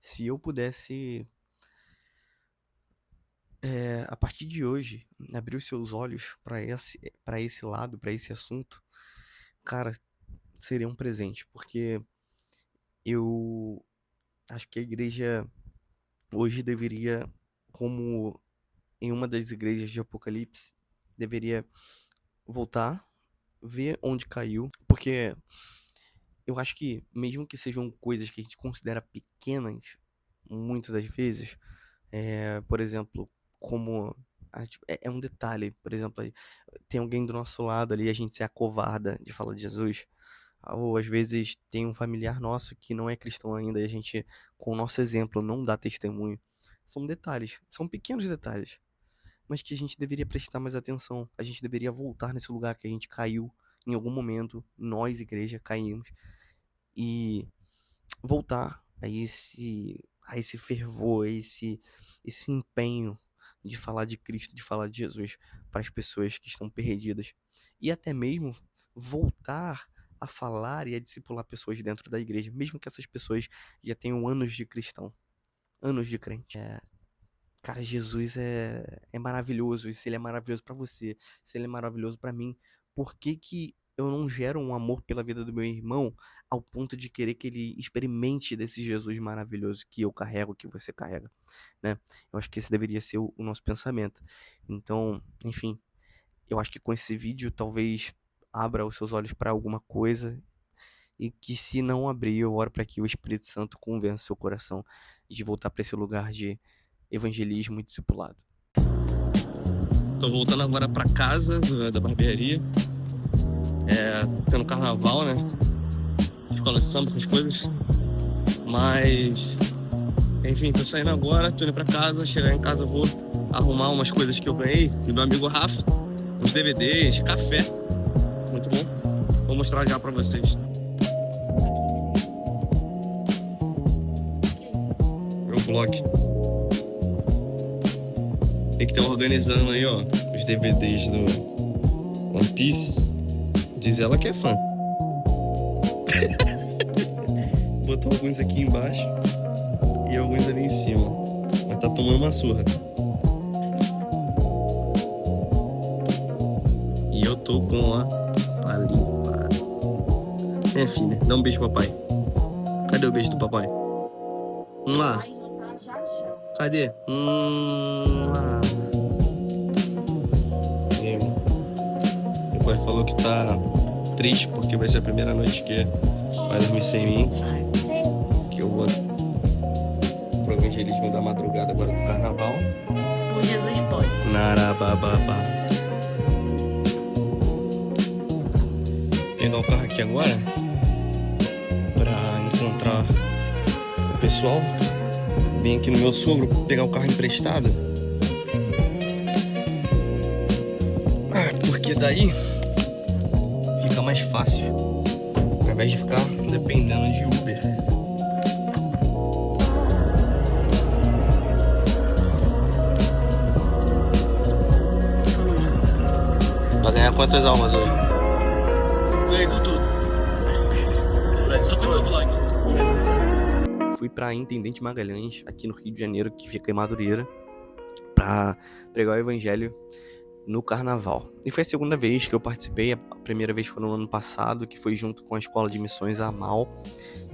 Se eu pudesse, a partir de hoje, abrir os seus olhos para esse lado, para esse assunto, cara, seria um presente, porque eu acho que a igreja hoje deveria, como em uma das igrejas de Apocalipse, deveria voltar, ver onde caiu, porque eu acho que, mesmo que sejam coisas que a gente considera pequenas, muitas das vezes, por exemplo, como é um detalhe, por exemplo, aí tem alguém do nosso lado ali, a gente se acovarda de falar de Jesus, ou às vezes tem um familiar nosso que não é cristão ainda e a gente, com o nosso exemplo, não dá testemunho. São detalhes, são pequenos detalhes, mas que a gente deveria prestar mais atenção. A gente deveria voltar nesse lugar que a gente caiu em algum momento, nós, igreja, caímos, e voltar a esse fervor, esse empenho de falar de Cristo, de falar de Jesus para as pessoas que estão perdidas. E até mesmo voltar a falar e a discipular pessoas dentro da igreja, mesmo que essas pessoas já tenham anos de cristão, anos de crente. Cara, Jesus é maravilhoso. E se ele é maravilhoso pra você, se ele é maravilhoso pra mim, por que que eu não gero um amor pela vida do meu irmão ao ponto de querer que ele experimente desse Jesus maravilhoso que eu carrego, que você carrega, né? Eu acho que esse deveria ser o nosso pensamento. Então, enfim, eu acho que com esse vídeo talvez abra os seus olhos pra alguma coisa e que, se não abrir, eu oro para que o Espírito Santo convença seu coração de voltar para esse lugar de evangelismo e discipulado. Tô voltando agora pra casa da barbearia. Tendo carnaval, né? Escola de samba, essas coisas. Mas, enfim, tô saindo agora, tô indo pra casa. Chegar em casa, eu vou arrumar umas coisas que eu ganhei do meu amigo Rafa. Uns DVDs, café. Muito bom. Vou mostrar já pra vocês. Meu vlog. Ele que tá organizando aí, ó, os DVDs do One Piece. Diz ela que é fã. Botou alguns aqui embaixo e alguns ali em cima. Mas tá tomando uma surra. E eu tô com a Palipa. Minha filha, dá um beijo pro papai. Cadê o beijo do papai? Vamos lá. Cadê? Meu pai falou que tá triste porque vai ser a primeira noite que vai dormir sem mim. Que eu vou pro evangelismo da madrugada agora do carnaval. Por Jesus pode. Narabababá. Pegar o carro aqui agora pra encontrar o pessoal. Vim aqui no meu sogro pegar o carro emprestado. Porque daí fica mais fácil, ao invés de ficar dependendo de Uber. Vai ganhar quantas almas hoje? Brasil tudo. Brasil tudo vlog. Fui pra Intendente Magalhães, aqui no Rio de Janeiro, que fica em Madureira, pra pregar o evangelho no carnaval. E foi a segunda vez que eu participei. A primeira vez foi no ano passado, que foi junto com a Escola de Missões Amal,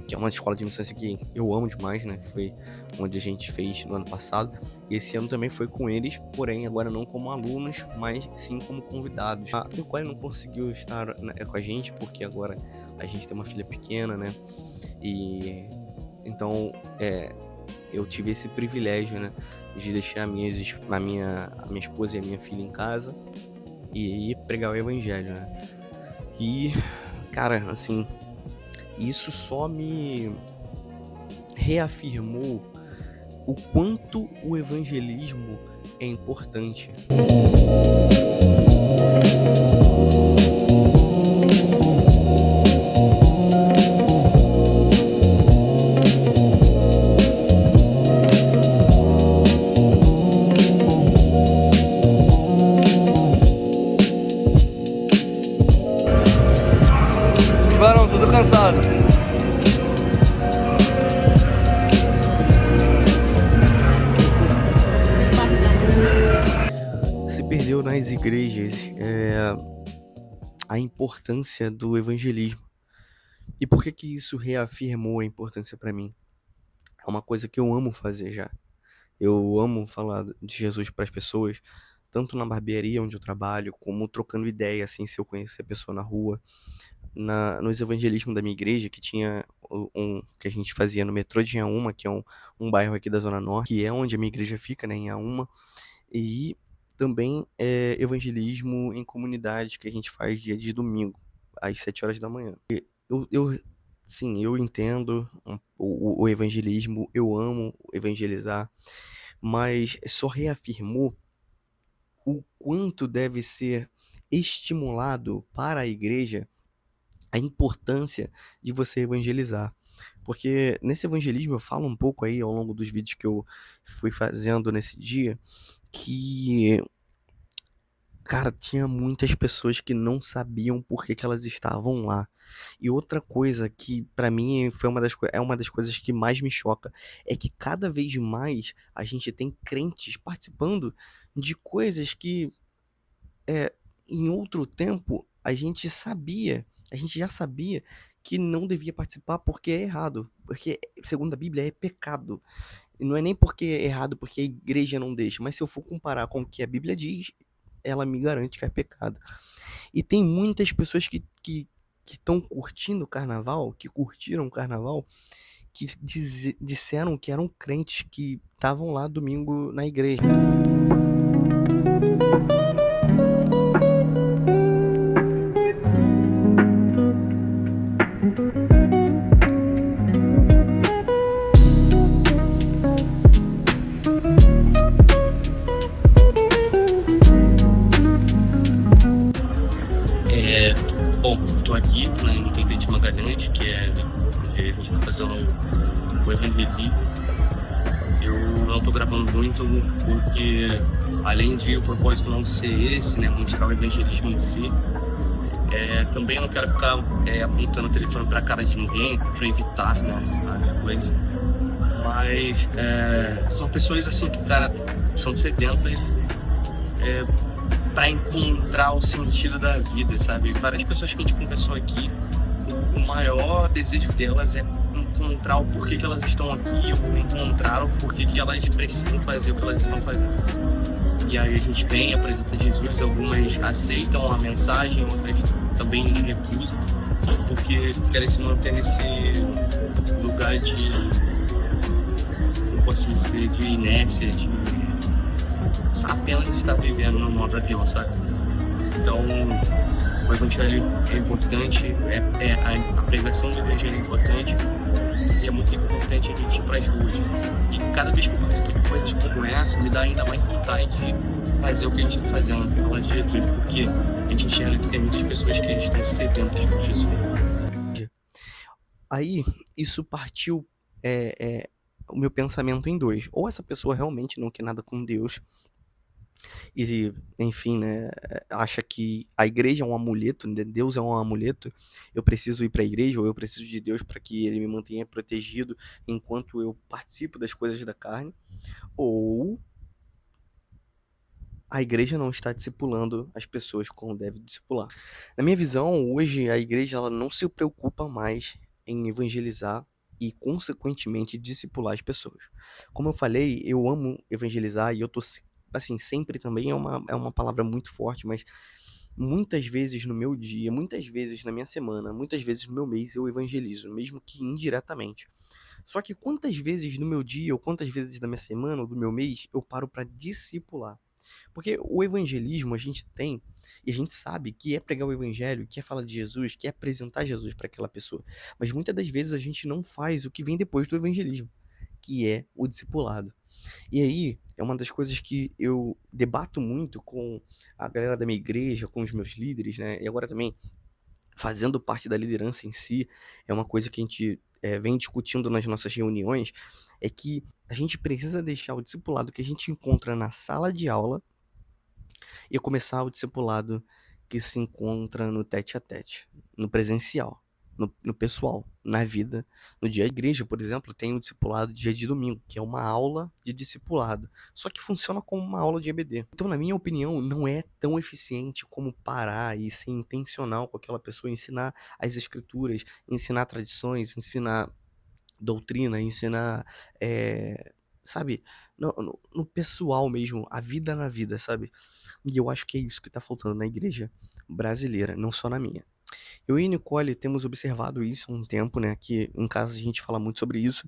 que é uma escola de missões que eu amo demais, né? Foi onde a gente fez no ano passado. E esse ano também foi com eles, porém agora não como alunos, mas sim como convidados. A Nicole não conseguiu estar, né, com a gente, porque agora a gente tem uma filha pequena, né? E então eu tive esse privilégio, né, de deixar a minha esposa e a minha filha em casa e ir pregar o evangelho, né? E, cara, assim, isso só me reafirmou o quanto o evangelismo é importante. Varão, tudo cansado. nas igrejas a importância do evangelismo. E por que que isso reafirmou a importância para mim? É uma coisa que eu amo fazer já. Eu amo falar de Jesus para as pessoas, tanto na barbearia onde eu trabalho, como trocando ideia, assim, se eu conhecer a pessoa na rua. Nos evangelismos da minha igreja, que tinha que a gente fazia no metrô de Inhaúma, que é um bairro aqui da Zona Norte, que é onde a minha igreja fica, né, em Inhaúma. E também evangelismo em comunidades que a gente faz dia de domingo, às 7 horas da manhã. Sim, eu entendo o evangelismo, eu amo evangelizar, mas só reafirmou o quanto deve ser estimulado para a igreja a importância de você evangelizar. Porque nesse evangelismo eu falo um pouco aí ao longo dos vídeos que eu fui fazendo nesse dia, que, cara, tinha muitas pessoas que não sabiam por que elas estavam lá. E outra coisa que pra mim foi uma das coisas que mais me choca, é que cada vez mais a gente tem crentes participando de coisas que em outro tempo a gente já sabia que não devia participar porque é errado, porque segundo a Bíblia é pecado. E não é nem porque é errado porque a igreja não deixa, mas se eu for comparar com o que a Bíblia diz, ela me garante que é pecado. E tem muitas pessoas que estão curtindo o carnaval, que curtiram o carnaval, que disseram que eram crentes que estavam lá domingo na igreja. Bom, tô aqui no Intendente Magalhães, que é onde a gente tá fazendo o evangelismo. Eu não tô gravando muito porque, além de o propósito não ser esse, né, mostrar o evangelismo em si, também não quero ficar apontando o telefone pra cara de ninguém, pra evitar, né, as coisas. Mas são pessoas assim que, cara, são sedentas para encontrar o sentido da vida, sabe? Várias pessoas que a gente conversou aqui, o maior desejo delas é encontrar o porquê que elas estão aqui, ou encontrar o porquê que elas precisam fazer o que elas estão fazendo. E aí a gente vem, apresenta Jesus, algumas aceitam a mensagem, outras também recusam, porque querem se manter nesse lugar de, eu posso dizer, de inércia, de apenas estar vivendo no modo avião, sabe? Então, o evangelho é importante, a pregação do evangelho é importante, e é muito importante a gente ir para as ruas. E cada vez que eu participo de coisas como essa, me dá ainda mais vontade de fazer o que a gente está fazendo, falar de Jesus, porque a gente enxerga que tem muitas pessoas que estão sedentas por Jesus. Aí, isso partiu o meu pensamento em dois. Ou essa pessoa realmente não quer nada com Deus, e, enfim, né, acha que a igreja é um amuleto, né, Deus é um amuleto, eu preciso ir para a igreja, ou eu preciso de Deus para que ele me mantenha protegido enquanto eu participo das coisas da carne, ou a igreja não está discipulando as pessoas como deve discipular. Na minha visão, hoje a igreja ela não se preocupa mais em evangelizar e, consequentemente, discipular as pessoas. Como eu falei, eu amo evangelizar e eu tô assim, sempre também é uma palavra muito forte, mas muitas vezes no meu dia, muitas vezes na minha semana, muitas vezes no meu mês eu evangelizo, mesmo que indiretamente. Só que quantas vezes no meu dia, ou quantas vezes da minha semana, ou do meu mês, eu paro para discipular? Porque o evangelismo a gente tem, e a gente sabe que é pregar o evangelho, que é falar de Jesus, que é apresentar Jesus para aquela pessoa. Mas muitas das vezes a gente não faz o que vem depois do evangelismo, que é o discipulado. E aí, é uma das coisas que eu debato muito com a galera da minha igreja, com os meus líderes, né? E agora também, fazendo parte da liderança em si, é uma coisa que a gente vem discutindo nas nossas reuniões, é que a gente precisa deixar o discipulado que a gente encontra na sala de aula e começar o discipulado que se encontra no tete a tete, no presencial. no pessoal, na vida, no dia. A igreja, por exemplo, tem o discipulado dia de domingo, que é uma aula de discipulado, só que funciona como uma aula de EBD. Então, na minha opinião, não é tão eficiente como parar e ser intencional com aquela pessoa, ensinar as escrituras, ensinar tradições, ensinar doutrina, ensinar, sabe, no pessoal mesmo, a vida na vida, sabe? E eu acho que é isso que tá faltando na igreja brasileira, não só na minha. Eu e Nicole temos observado isso há um tempo, né? Que em casa a gente fala muito sobre isso.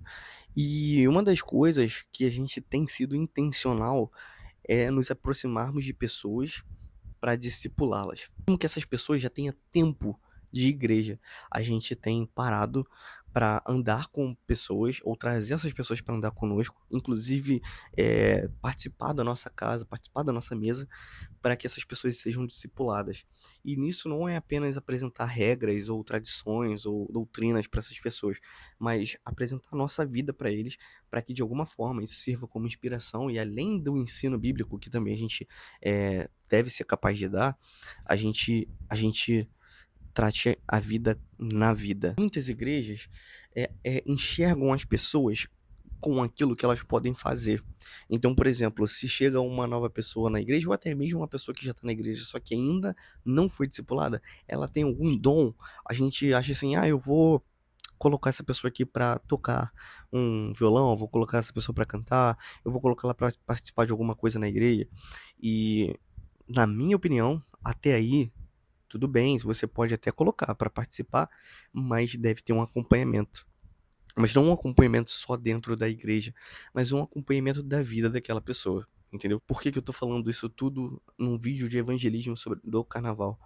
E uma das coisas que a gente tem sido intencional é nos aproximarmos de pessoas para discipulá-las. Como que essas pessoas já tenham tempo de igreja, a gente tem parado para andar com pessoas ou trazer essas pessoas para andar conosco, inclusive participar da nossa casa, participar da nossa mesa, para que essas pessoas sejam discipuladas. E nisso não é apenas apresentar regras ou tradições ou doutrinas para essas pessoas, mas apresentar a nossa vida para eles, para que de alguma forma isso sirva como inspiração e além do ensino bíblico que também a gente deve ser capaz de dar, a gente trate a vida na vida. Muitas igrejas enxergam as pessoas com aquilo que elas podem fazer. Então, por exemplo, se chega uma nova pessoa na igreja, ou até mesmo uma pessoa que já está na igreja, só que ainda não foi discipulada, ela tem algum dom, a gente acha assim, eu vou colocar essa pessoa aqui para tocar um violão, eu vou colocar essa pessoa para cantar, eu vou colocar ela para participar de alguma coisa na igreja. E, na minha opinião, até aí tudo bem, você pode até colocar para participar, mas deve ter um acompanhamento. Mas não um acompanhamento só dentro da igreja, mas um acompanhamento da vida daquela pessoa, entendeu? Por que que eu tô falando isso tudo num vídeo de evangelismo do carnaval?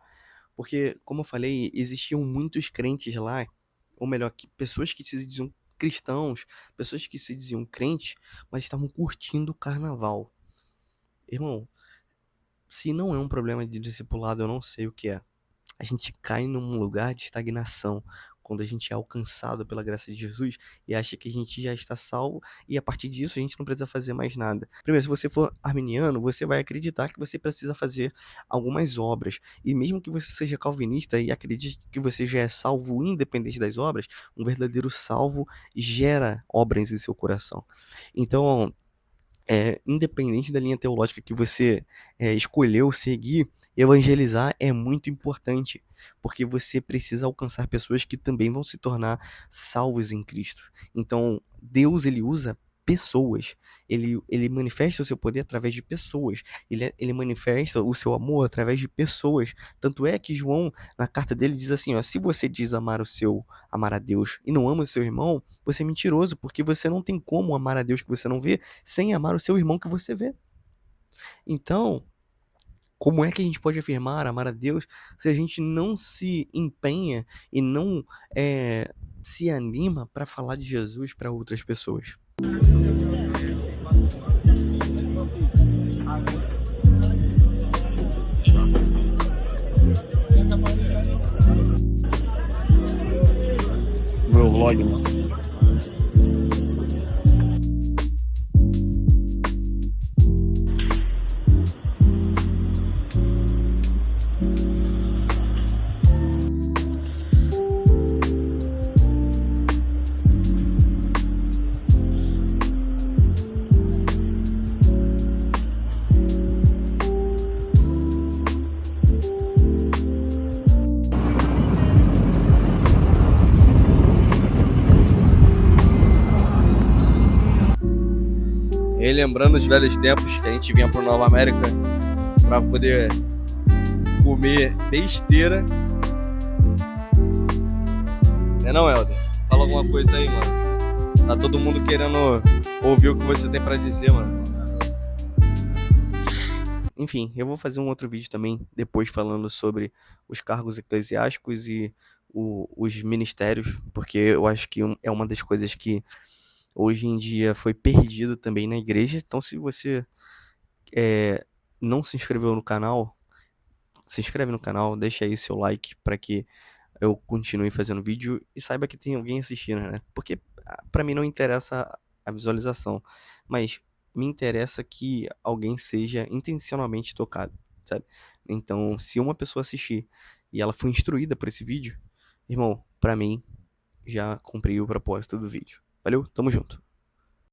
Porque, como eu falei, existiam muitos crentes lá, ou melhor, pessoas que se diziam cristãos, pessoas que se diziam crentes, mas estavam curtindo o carnaval. Irmão, se não é um problema de discipulado, eu não sei o que é. A gente cai num lugar de estagnação quando a gente é alcançado pela graça de Jesus e acha que a gente já está salvo e a partir disso a gente não precisa fazer mais nada. Primeiro, se você for arminiano, você vai acreditar que você precisa fazer algumas obras. E mesmo que você seja calvinista e acredite que você já é salvo independente das obras, um verdadeiro salvo gera obras em seu coração. Então, independente da linha teológica que você escolheu seguir, evangelizar é muito importante, porque você precisa alcançar pessoas que também vão se tornar salvos em Cristo. Então, Deus ele usa pessoas, ele manifesta o seu poder através de pessoas, ele manifesta o seu amor através de pessoas. Tanto é que João, na carta dele, diz assim: ó, se você diz amar a Deus e não ama o seu irmão, você é mentiroso, porque você não tem como amar a Deus que você não vê sem amar o seu irmão que você vê. Então, como é que a gente pode afirmar amar a Deus se a gente não se empenha e não se anima para falar de Jesus para outras pessoas? Meu vlog, mano. Relembrando os velhos tempos que a gente vinha pro Nova América para poder comer besteira. Não, Helder? Fala alguma coisa aí, mano. Tá todo mundo querendo ouvir o que você tem para dizer, mano. Enfim, eu vou fazer um outro vídeo também depois falando sobre os cargos eclesiásticos e os ministérios, porque eu acho que é uma das coisas que hoje em dia foi perdido também na igreja. Então, se você não se inscreveu no canal, se inscreve no canal, deixa aí seu like para que eu continue fazendo vídeo e saiba que tem alguém assistindo, né? Porque para mim não interessa a visualização, mas me interessa que alguém seja intencionalmente tocado, sabe? Então, se uma pessoa assistir e ela foi instruída por esse vídeo, irmão, pra mim, já cumpri o propósito do vídeo. Valeu, tamo junto.